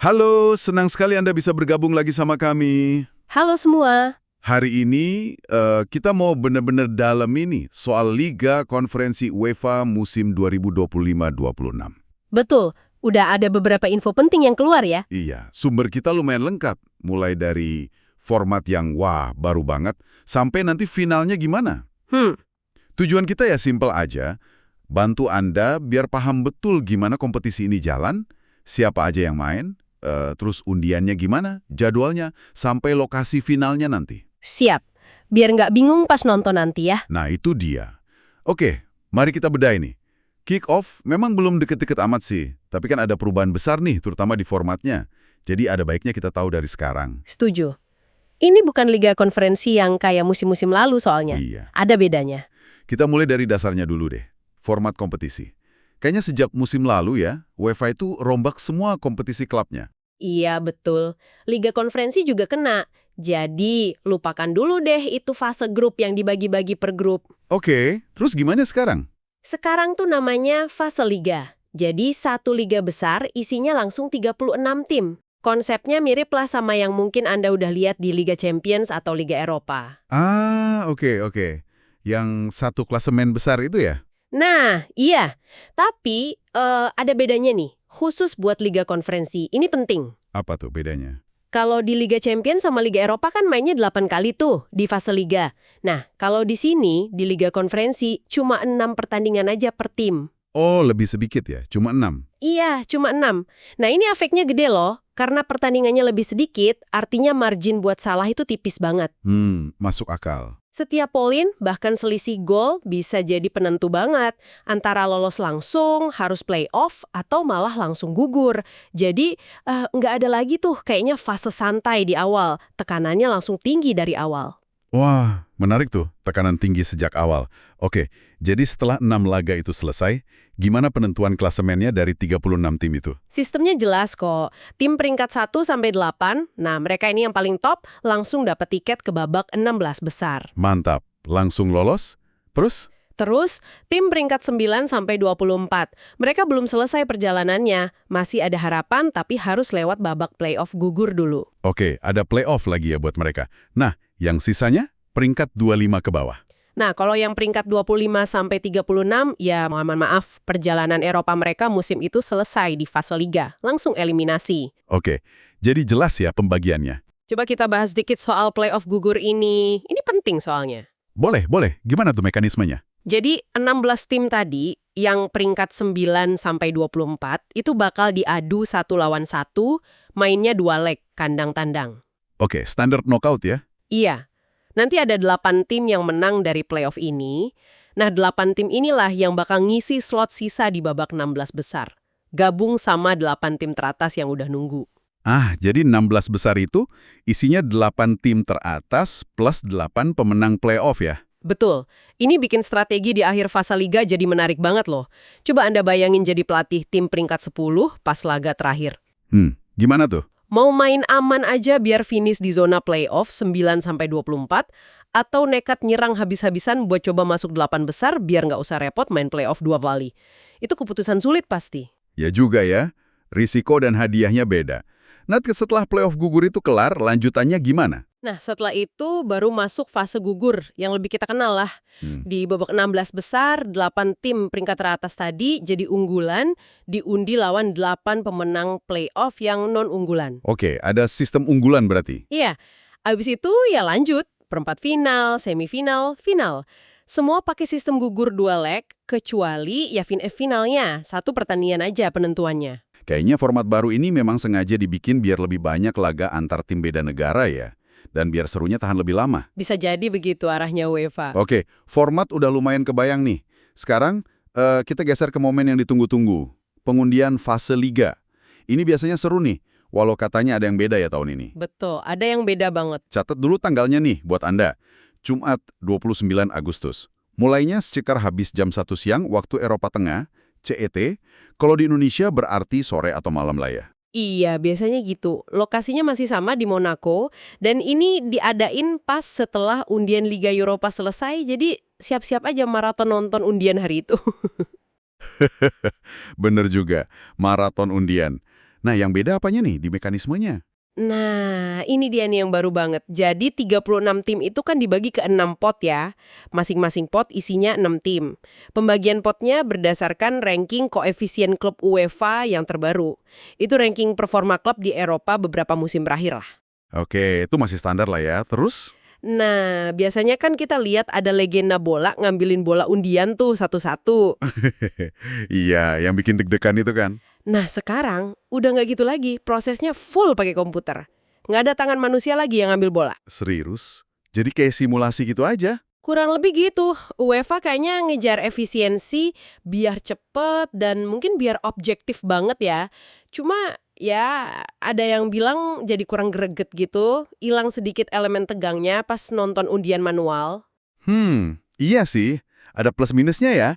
Halo, senang sekali Anda bisa bergabung lagi sama kami. Halo semua. Hari ini kita mau benar-benar dalam ini soal Liga Konferensi UEFA musim 2025-26. Betul, udah ada beberapa info penting yang keluar ya. Iya, sumber kita lumayan lengkap. Mulai dari format yang wah, baru banget, sampai nanti finalnya gimana. Hmm, Tujuan kita ya simpel aja, bantu Anda biar paham betul gimana kompetisi ini jalan, siapa aja yang main, terus undiannya gimana, jadwalnya, sampai lokasi finalnya nanti. siap. Biar nggak bingung pas nonton nanti ya. Nah, itu dia. Oke, mari kita bedah ini. Kick-off memang belum deket-deket amat sih, tapi kan ada perubahan besar nih, terutama di formatnya. Jadi ada baiknya kita tahu dari sekarang. Setuju. Ini bukan liga konferensi yang kayak musim-musim lalu soalnya. Iya. Ada bedanya. Kita mulai dari dasarnya dulu deh, format kompetisi. Kayaknya sejak musim lalu ya, UEFA itu rombak semua kompetisi klubnya. Iya, betul. Liga konferensi juga kena. Jadi, lupakan dulu deh itu fase grup yang dibagi-bagi per grup. Oke, terus gimana sekarang? Sekarang tuh namanya fase liga. Jadi, satu liga besar isinya langsung 36 tim. Konsepnya mirip lah sama yang mungkin Anda udah lihat di Liga Champions atau Liga Eropa. Oke. Yang satu klasemen besar itu ya? Nah, iya. Tapi ada bedanya nih, khusus buat Liga Konferensi. Ini penting. Apa tuh bedanya? Kalau di Liga Champions sama Liga Eropa kan mainnya 8 kali tuh di fase liga. Nah, kalau di sini, di Liga Konferensi, cuma 6 pertandingan aja per tim. Oh, lebih sedikit ya, cuma 6. Iya, cuma 6. Nah, ini efeknya gede loh. Karena pertandingannya lebih sedikit, artinya margin buat salah itu tipis banget. Masuk akal. Setiap poin, bahkan selisih gol, bisa jadi penentu banget. Antara lolos langsung, harus play-off, atau malah langsung gugur. Jadi, nggak ada lagi tuh kayaknya fase santai di awal. Tekanannya langsung tinggi dari awal. Wah, menarik tuh, tekanan tinggi sejak awal. Oke, jadi setelah 6 laga itu selesai, gimana penentuan klasemennya dari 36 tim itu? Sistemnya jelas kok. Tim peringkat 1-8, nah mereka ini yang paling top, langsung dapat tiket ke babak 16 besar. Mantap, langsung lolos? Terus, tim peringkat 9-24. Mereka belum selesai perjalanannya. Masih ada harapan, tapi harus lewat babak playoff gugur dulu. Oke, ada playoff lagi ya buat mereka. Nah, yang sisanya peringkat 25 ke bawah. Nah, kalau yang peringkat 25-36, ya mohon maaf, perjalanan Eropa mereka musim itu selesai di fase liga. Langsung eliminasi. Oke, jadi jelas ya pembagiannya. Coba kita bahas dikit soal playoff gugur ini. Ini penting soalnya. Boleh. Gimana tuh mekanismenya? Jadi 16 tim tadi yang peringkat 9-24 itu bakal diadu 1-1, mainnya 2 leg, kandang-tandang. Oke, standar knockout ya? Iya. Nanti ada 8 tim yang menang dari playoff ini. Nah, 8 tim inilah yang bakal ngisi slot sisa di babak 16 besar. Gabung sama 8 tim teratas yang udah nunggu. Jadi 16 besar itu isinya 8 tim teratas plus 8 pemenang playoff ya? Betul. Ini bikin strategi di akhir fase liga jadi menarik banget loh. Coba Anda bayangin jadi pelatih tim peringkat 10 pas laga terakhir. Gimana tuh? Mau main aman aja biar finish di zona playoff 9-24, atau nekat nyerang habis-habisan buat coba masuk 8 besar biar nggak usah repot main playoff 2 kali. Itu keputusan sulit pasti. Ya juga ya, risiko dan hadiahnya beda. Nah, setelah playoff gugur itu kelar, lanjutannya gimana? Nah, setelah itu baru masuk fase gugur yang lebih kita kenal lah. Di babak 16 besar, 8 tim peringkat teratas tadi jadi unggulan, diundi lawan 8 pemenang playoff yang non-unggulan. Oke, ada sistem unggulan berarti? Iya, abis itu ya lanjut, perempat final, semifinal, final. Semua pakai sistem gugur 2 leg, kecuali ya finalnya, 1 pertandingan aja penentuannya. Kayaknya format baru ini memang sengaja dibikin biar lebih banyak laga antar tim beda negara ya. Dan biar serunya tahan lebih lama. Bisa jadi begitu arahnya UEFA. Oke, format udah lumayan kebayang nih. Sekarang kita geser ke momen yang ditunggu-tunggu. Pengundian fase liga. Ini biasanya seru nih, walau katanya ada yang beda ya tahun ini. Betul, ada yang beda banget. Catat dulu tanggalnya nih buat Anda. Jumat 29 Agustus. Mulainya sekitar habis jam 1 siang waktu Eropa Tengah, CET. Kalau di Indonesia berarti sore atau malam lah ya. Iya, biasanya gitu. Lokasinya masih sama di Monaco, dan ini diadain pas setelah undian Liga Eropa selesai, jadi siap-siap aja maraton nonton undian hari itu. Bener juga, maraton undian. Nah, yang beda apanya nih di mekanismenya? Nah, ini dia nih yang baru banget. Jadi 36 tim itu kan dibagi ke 6 pot ya. Masing-masing pot isinya 6 tim. Pembagian potnya berdasarkan ranking koefisien klub UEFA yang terbaru. Itu ranking performa klub di Eropa beberapa musim terakhir lah. Oke, itu masih standar lah ya. Terus? Nah, biasanya kan kita lihat ada legenda bola ngambilin bola undian tuh satu-satu. Iya, yang bikin deg-degan itu kan. Nah, sekarang udah nggak gitu lagi. Prosesnya full pakai komputer. Nggak ada tangan manusia lagi yang ngambil bola. Serius? Jadi kayak simulasi gitu aja? Kurang lebih gitu. UEFA kayaknya ngejar efisiensi biar cepet dan mungkin biar objektif banget ya. Cuma ya ada yang bilang jadi kurang greget gitu. Hilang sedikit elemen tegangnya pas nonton undian manual. Iya sih. Ada plus minusnya ya.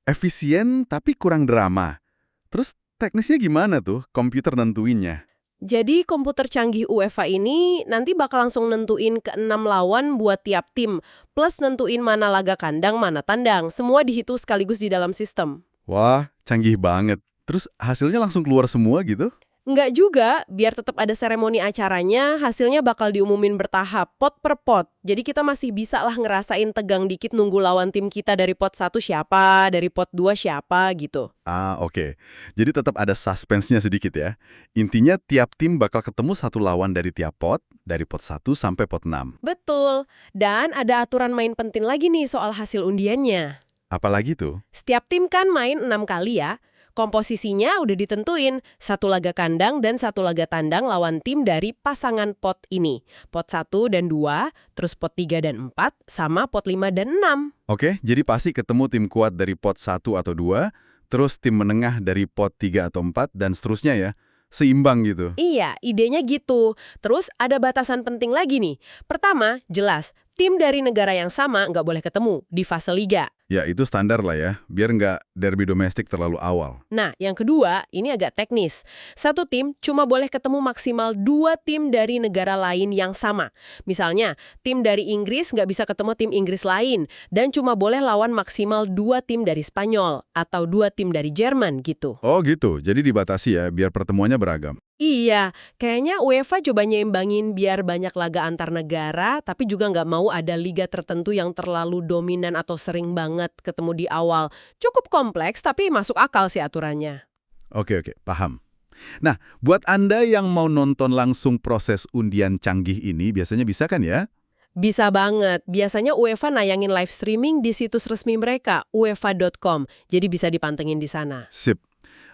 Efisien tapi kurang drama. Terus teknisnya gimana tuh komputer nentuinnya? Jadi komputer canggih UEFA ini nanti bakal langsung nentuin ke-6 lawan buat tiap tim. Plus nentuin mana laga kandang, mana tandang. Semua dihitung sekaligus di dalam sistem. Wah, canggih banget. Terus hasilnya langsung keluar semua gitu? Nggak juga, biar tetap ada seremoni acaranya, hasilnya bakal diumumin bertahap, pot per pot. Jadi kita masih bisa lah ngerasain tegang dikit nunggu lawan tim kita dari pot 1 siapa, dari pot 2 siapa gitu. Ah, oke. Jadi tetap ada suspense-nya sedikit ya. Intinya tiap tim bakal ketemu satu lawan dari tiap pot, dari pot 1 sampai pot 6. Betul, dan ada aturan main penting lagi nih soal hasil undiannya. Apalagi tuh? Setiap tim kan main 6 kali ya. Komposisinya udah ditentuin, 1 laga kandang dan 1 laga tandang lawan tim dari pasangan pot ini. Pot 1 dan 2, terus pot 3 dan 4, sama pot 5 dan 6. Oke, jadi pasti ketemu tim kuat dari pot 1 atau 2, terus tim menengah dari pot 3 atau 4, dan seterusnya ya. Seimbang gitu. Iya, idenya gitu. Terus ada batasan penting lagi nih. Pertama, jelas, tim dari negara yang sama nggak boleh ketemu di fase liga. Ya, itu standar lah ya, biar nggak derby domestik terlalu awal. Nah, yang kedua, ini agak teknis. Satu tim cuma boleh ketemu maksimal 2 tim dari negara lain yang sama. Misalnya, tim dari Inggris nggak bisa ketemu tim Inggris lain, dan cuma boleh lawan maksimal 2 tim dari Spanyol, atau 2 tim dari Jerman gitu. Oh gitu, jadi dibatasi ya, biar pertemuannya beragam. Iya, kayaknya UEFA coba nyeimbangin biar banyak laga antar negara, tapi juga nggak mau ada liga tertentu yang terlalu dominan atau sering banget ketemu di awal. Cukup kompleks, tapi masuk akal sih aturannya. Oke, paham. Nah, buat Anda yang mau nonton langsung proses undian canggih ini, biasanya bisa kan ya? Bisa banget. Biasanya UEFA nayangin live streaming di situs resmi mereka, uefa.com. Jadi bisa dipantengin di sana. Sip.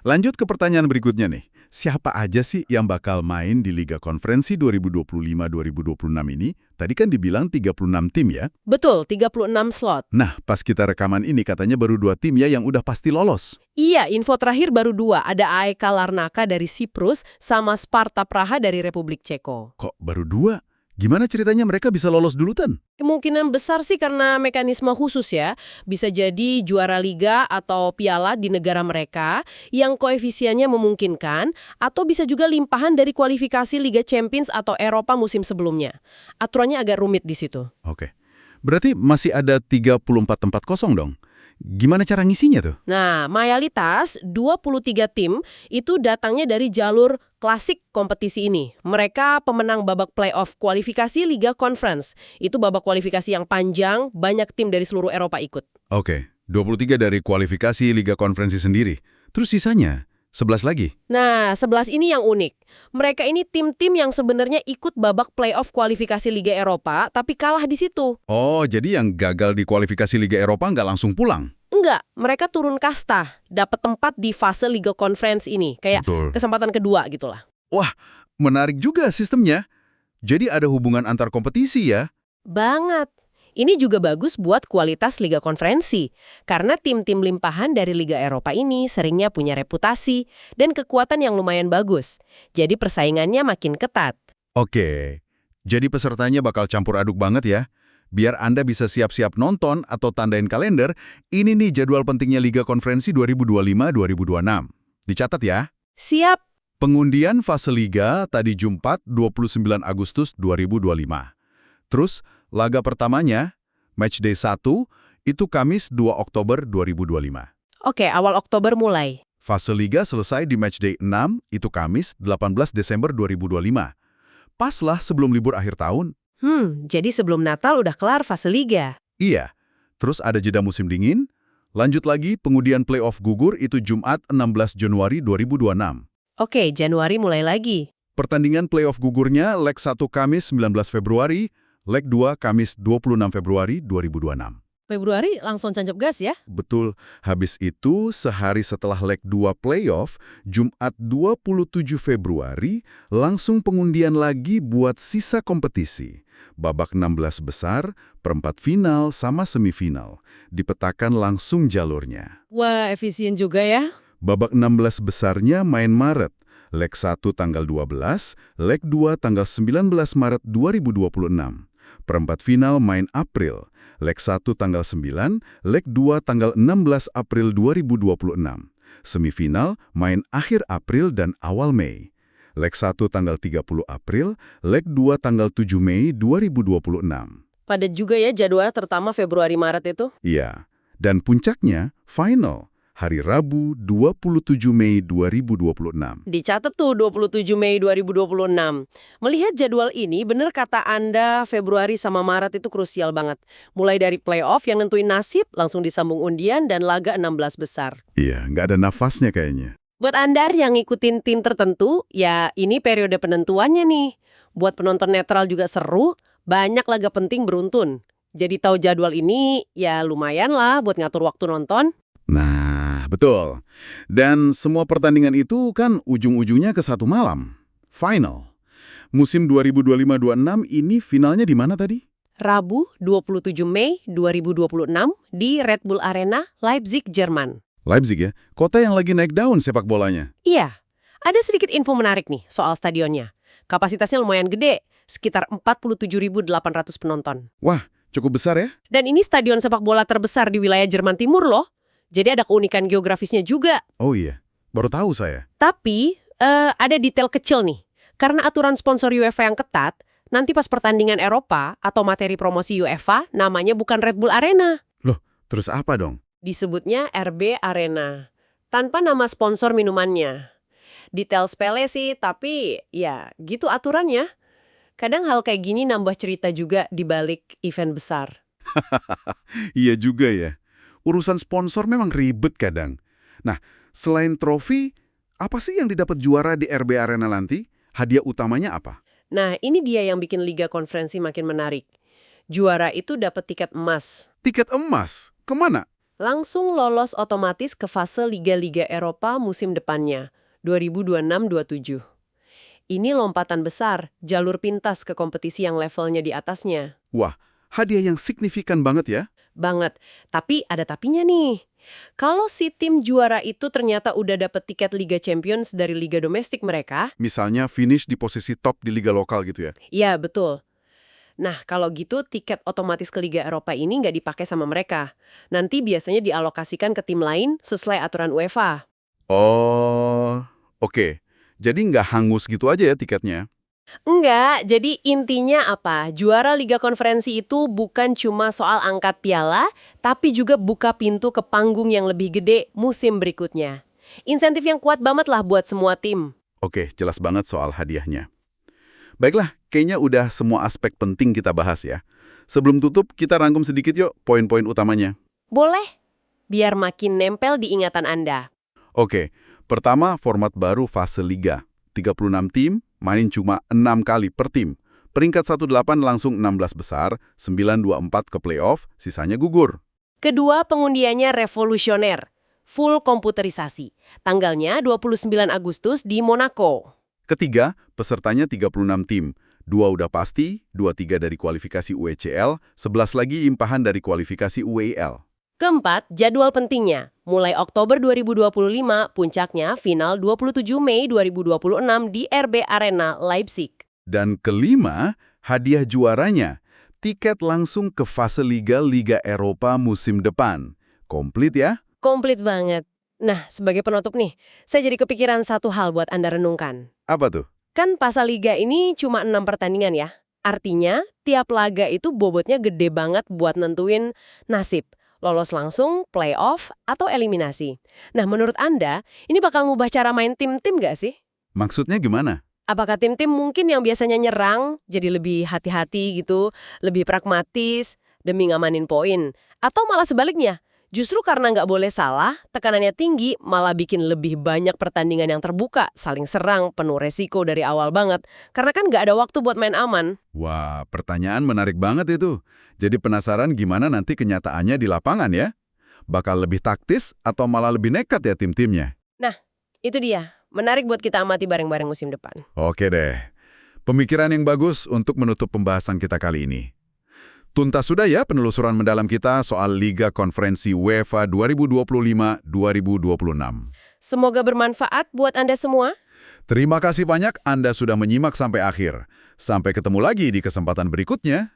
Lanjut ke pertanyaan berikutnya nih. Siapa aja sih yang bakal main di Liga Konferensi 2025-2026 ini? Tadi kan dibilang 36 tim ya? Betul, 36 slot. Nah, pas kita rekaman ini katanya baru 2 tim ya yang udah pasti lolos. Iya, info terakhir baru 2. Ada AEK Larnaka dari Siprus sama Sparta Praha dari Republik Ceko. Kok baru 2? Gimana ceritanya mereka bisa lolos dulutan? Kemungkinan besar sih karena mekanisme khusus ya. Bisa jadi juara liga atau piala di negara mereka yang koefisiennya memungkinkan, atau bisa juga limpahan dari kualifikasi Liga Champions atau Eropa musim sebelumnya. Aturannya agak rumit di situ. Oke. Berarti masih ada 34 tempat kosong dong? Gimana cara ngisinya tuh? Nah, mayoritas 23 tim itu datangnya dari jalur klasik kompetisi ini. Mereka pemenang babak playoff kualifikasi Liga Conference. Itu babak kualifikasi yang panjang, banyak tim dari seluruh Eropa ikut. Oke, 23 dari kualifikasi Liga Konferensi sendiri. Terus sisanya? 11 lagi? Nah, 11 ini yang unik. Mereka ini tim-tim yang sebenarnya ikut babak playoff kualifikasi Liga Eropa, tapi kalah di situ. Oh, jadi yang gagal di kualifikasi Liga Eropa nggak langsung pulang? Enggak, mereka turun kasta, dapat tempat di fase Liga Conference ini. Kayak Betul. kesempatan kedua gitulah. Wah, menarik juga sistemnya. Jadi ada hubungan antar kompetisi ya? Banget. Ini juga bagus buat kualitas Liga Konferensi, karena tim-tim limpahan dari Liga Eropa ini seringnya punya reputasi dan kekuatan yang lumayan bagus. Jadi persaingannya makin ketat. Oke, jadi pesertanya bakal campur aduk banget ya. Biar Anda bisa siap-siap nonton atau tandain kalender, ini nih jadwal pentingnya Liga Konferensi 2025-2026. Dicatat ya. Siap. Pengundian fase Liga tadi Jumat 29 Agustus 2025. Terus, laga pertamanya, Matchday 1, itu Kamis 2 Oktober 2025. Oke, awal Oktober mulai. Fase Liga selesai di matchday 6, itu Kamis 18 Desember 2025. Paslah sebelum libur akhir tahun. Jadi sebelum Natal udah kelar fase Liga. Iya. Terus ada jeda musim dingin, lanjut lagi pengundian playoff gugur itu Jumat 16 Januari 2026. Oke, Januari mulai lagi. Pertandingan playoff gugurnya leg 1 Kamis 19 Februari, leg 2 Kamis 26 Februari 2026. Februari langsung tancap gas ya? Betul, habis itu sehari setelah leg 2 playoff, Jumat 27 Februari, langsung pengundian lagi buat sisa kompetisi. Babak 16 besar, perempat final sama semifinal. Dipetakan langsung jalurnya. Wah, efisien juga ya. Babak 16 besarnya main Maret. Leg 1 tanggal 12, leg 2 tanggal 19 Maret 2026. Perempat final main April. Leg 1 tanggal 9, leg 2 tanggal 16 April 2026. Semifinal main akhir April dan awal Mei. Leg 1 tanggal 30 April, leg 2 tanggal 7 Mei 2026. Padat juga ya jadwal terutama Februari-Maret itu. Iya, dan puncaknya final. Hari Rabu 27 Mei 2026. Dicatat tuh 27 Mei 2026. Melihat jadwal ini, bener kata Anda Februari sama Maret itu krusial banget. Mulai dari playoff yang nentuin nasib, langsung disambung undian dan laga 16 besar. Iya, nggak ada nafasnya kayaknya. Buat Anda yang ngikutin tim tertentu, ya ini periode penentuannya nih. Buat penonton netral juga seru, banyak laga penting beruntun. Jadi tahu jadwal ini, ya lumayan lah buat ngatur waktu nonton. Nah, betul. Dan semua pertandingan itu kan ujung-ujungnya ke satu malam. Final. Musim 2025-26 ini finalnya di mana tadi? Rabu 27 Mei 2026 di Red Bull Arena, Leipzig, Jerman. Leipzig ya, kota yang lagi naik daun sepak bolanya. Iya, ada sedikit info menarik nih soal stadionnya. Kapasitasnya lumayan gede, sekitar 47.800 penonton. Wah, cukup besar ya? Dan ini stadion sepak bola terbesar di wilayah Jerman Timur loh. Jadi ada keunikan geografisnya juga. Oh iya, baru tahu saya. Tapi ada detail kecil nih. Karena aturan sponsor UEFA yang ketat, nanti pas pertandingan Eropa atau materi promosi UEFA, namanya bukan Red Bull Arena. Loh, terus apa dong? Disebutnya RB Arena. Tanpa nama sponsor minumannya. Detail sepele sih, tapi ya gitu aturannya. Kadang hal kayak gini nambah cerita juga di balik event besar. Iya juga ya. Urusan sponsor memang ribet kadang. Nah, selain trofi, apa sih yang didapat juara di RB Arena nanti? Hadiah utamanya apa? Nah, ini dia yang bikin Liga Konferensi makin menarik. Juara itu dapat tiket emas. Tiket emas? Kemana? Langsung lolos otomatis ke fase Liga-Liga Eropa musim depannya, 2026-27. Ini lompatan besar, jalur pintas ke kompetisi yang levelnya di atasnya. Wah, hadiah yang signifikan banget ya. Banget. Tapi ada tapinya nih. Kalau si tim juara itu ternyata udah dapet tiket Liga Champions dari liga domestik mereka. Misalnya finish di posisi top di liga lokal gitu ya. Iya, betul. Nah, kalau gitu tiket otomatis ke Liga Eropa ini nggak dipakai sama mereka. Nanti biasanya dialokasikan ke tim lain sesuai aturan UEFA. Oh, oke. Jadi nggak hangus gitu aja ya tiketnya. Enggak, jadi intinya apa? Juara Liga Konferensi itu bukan cuma soal angkat piala, tapi juga buka pintu ke panggung yang lebih gede musim berikutnya. Insentif yang kuat banget lah buat semua tim. Oke, jelas banget soal hadiahnya. Baiklah, kayaknya udah semua aspek penting kita bahas ya. Sebelum tutup, kita rangkum sedikit yuk poin-poin utamanya. Boleh, biar makin nempel di ingatan Anda. Oke, pertama format baru fase Liga. 36 tim, main cuma 6 kali per tim. Peringkat 1-8 langsung 16 besar, 9-2-4 ke playoff, sisanya gugur. Kedua, pengundiannya revolusioner. Full komputerisasi. Tanggalnya 29 Agustus di Monaco. Ketiga, pesertanya 36 tim. 2 udah pasti, 23 dari kualifikasi UECL, 11 lagi impahan dari kualifikasi UEL. Keempat, jadwal pentingnya. Mulai Oktober 2025, puncaknya final 27 Mei 2026 di RB Arena, Leipzig. Dan kelima, hadiah juaranya. Tiket langsung ke fase Liga Eropa musim depan. Komplit ya? Komplit banget. Nah, sebagai penutup nih, saya jadi kepikiran satu hal buat Anda renungkan. Apa tuh? Kan pasal Liga ini cuma 6 pertandingan ya. Artinya, tiap laga itu bobotnya gede banget buat nentuin nasib. Lolos langsung, playoff, atau eliminasi. Nah, menurut Anda, ini bakal ngubah cara main tim-tim nggak sih? Maksudnya gimana? Apakah tim-tim mungkin yang biasanya nyerang jadi lebih hati-hati gitu, lebih pragmatis demi ngamanin poin? Atau malah sebaliknya, justru karena nggak boleh salah, tekanannya tinggi malah bikin lebih banyak pertandingan yang terbuka, saling serang, penuh resiko dari awal banget. Karena kan nggak ada waktu buat main aman. Wah, pertanyaan menarik banget itu. Jadi penasaran gimana nanti kenyataannya di lapangan ya? Bakal lebih taktis atau malah lebih nekat ya tim-timnya? Nah, itu dia. Menarik buat kita amati bareng-bareng musim depan. Oke deh. Pemikiran yang bagus untuk menutup pembahasan kita kali ini. Tuntas sudah ya penelusuran mendalam kita soal Liga Konferensi UEFA 2025-2026. Semoga bermanfaat buat Anda semua. Terima kasih banyak Anda sudah menyimak sampai akhir. Sampai ketemu lagi di kesempatan berikutnya.